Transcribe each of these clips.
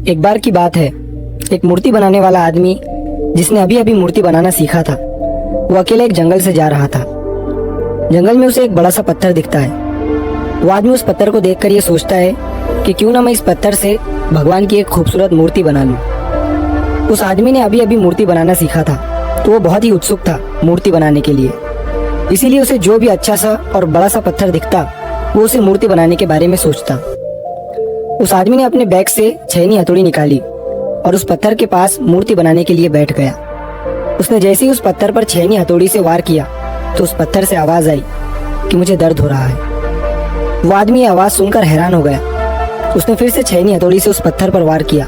एक बार की बात है, एक मूर्ति बनाने वाला आदमी जिसने अभी अभी मूर्ति बनाना सीखा था, वो अकेले एक जंगल से जा रहा था। जंगल में उसे एक बड़ा सा पत्थर दिखता है। वो आदमी उस पत्थर को देखकर ये सोचता है कि क्यों ना मैं इस पत्थर से भगवान की एक खूबसूरत मूर्ति बना लूं। उस आदमी ने अभी अभी मूर्ति बनाना सीखा था, तो वो बहुत ही उत्सुक था मूर्ति बनाने के लिए। इसीलिए उसे जो भी अच्छा सा और बड़ा सा पत्थर दिखता, वो उसे मूर्ति बनाने के बारे में सोचता। उस आदमी ने अपने बैग से छेनी हथौड़ी निकाली और उस पत्थर के पास मूर्ति बनाने के लिए बैठ गया। उसने जैसे ही उस पत्थर पर छेनी हथौड़ी से वार किया, तो उस पत्थर से आवाज आई कि मुझे दर्द हो रहा है। वो आदमी ये आवाज सुनकर हैरान हो गया। उसने फिर से छेनी हथौड़ी से उस पत्थर पर वार किया,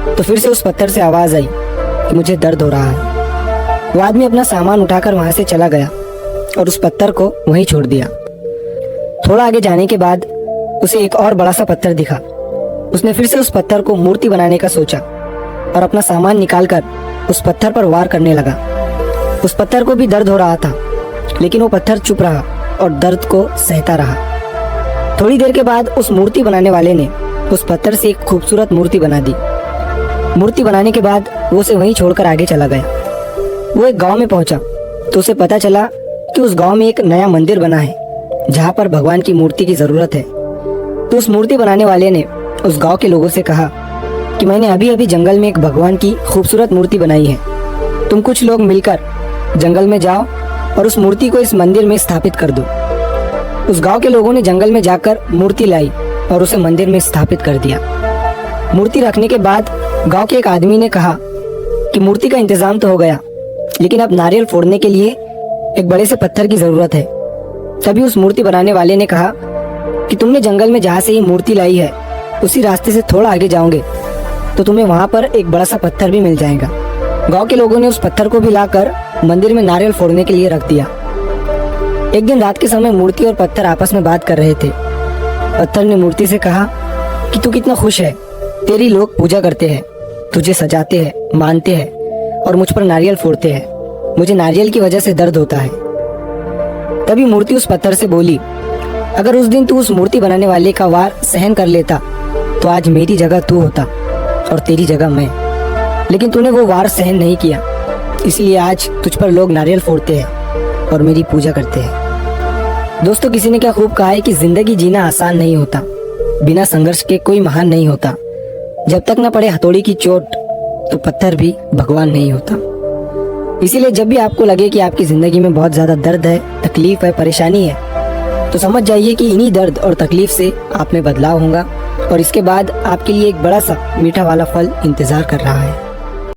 तो फिर से उस पत्थर से आवाज आई कि मुझे दर्द हो रहा है। वो आदमी अपना सामान उठाकर वहां से चला गया और उस पत्थर को वहीं छोड़ दिया। थोड़ा आगे जाने के बाद उसे एक और बड़ा सा पत्थर दिखा। उसने फिर से उस पत्थर को मूर्ति बनाने का सोचा और अपना सामान निकालकर उस पत्थर पर वार करने लगा। उस पत्थर को भी दर्द हो रहा था, लेकिन वो पत्थर चुप रहा और दर्द को सहता रहा। थोड़ी देर के बाद उस मूर्ति बनाने वाले ने उस पत्थर से एक खूबसूरत मूर्ति बना दी। मूर्ति बनाने के बाद वो उसे वहीं छोड़कर आगे चला गया। वो एक गांव में पहुंचा तो उसे पता चला कि उस गांव में एक नया मंदिर बना है, जहां पर भगवान की मूर्ति की जरूरत है। तो उस मूर्ति बनाने वाले ने उस गांव के लोगों से कहा कि मैंने अभी अभी जंगल में एक भगवान की खूबसूरत मूर्ति बनाई है। तुम कुछ लोग मिलकर जंगल में जाओ और उस मूर्ति को इस मंदिर में स्थापित कर दो। उस गांव के लोगों ने जंगल में जाकर मूर्ति लाई और उसे मंदिर में स्थापित कर दिया। मूर्ति रखने के बाद गांव के एक आदमी ने कहा कि मूर्ति का इंतजाम तो हो गया, लेकिन अब नारियल फोड़ने के लिए एक बड़े से पत्थर की जरूरत है। तभी उस मूर्ति बनाने वाले ने कहा कि तुमने जंगल में जहाँ से ये मूर्ति लाई है, उसी रास्ते से थोड़ा आगे जाओगे तो तुम्हें वहाँ पर एक बड़ा सा पत्थर भी मिल जाएगा। गांव के लोगों ने उस पत्थर को भी लाकर मंदिर में नारियल फोड़ने के लिए रख दिया। एक दिन रात के समय मूर्ति और पत्थर आपस में बात कर रहे थे। पत्थर ने मूर्ति से कहा कि तू कितना खुश है, तेरी लोग पूजा करते हैं, तुझे सजाते हैं, मानते हैं और मुझ पर नारियल फोड़ते हैं। मुझे नारियल की वजह से दर्द होता है। तभी मूर्ति उस पत्थर से बोली, अगर उस दिन तू उस मूर्ति बनाने वाले का वार सहन कर लेता तो आज मेरी जगह तू होता और तेरी जगह मैं। लेकिन तूने वो वार सहन नहीं किया, इसलिए आज तुझ पर लोग नारियल फोड़ते हैं और मेरी पूजा करते हैं। दोस्तों, किसी ने क्या खूब कहा है कि जिंदगी जीना आसान नहीं होता, बिना संघर्ष के कोई महान नहीं होता। जब तक न पड़े हथौड़ी की चोट, तो पत्थर भी भगवान नहीं होता। इसीलिए जब भी आपको लगे कि आपकी जिंदगी में बहुत ज्यादा दर्द है, तकलीफ है, परेशानी है, तो समझ जाइए कि इन्हीं दर्द और तकलीफ से आप में बदलाव होगा और इसके बाद आपके लिए एक बड़ा सा मीठा वाला फल इंतजार कर रहा है।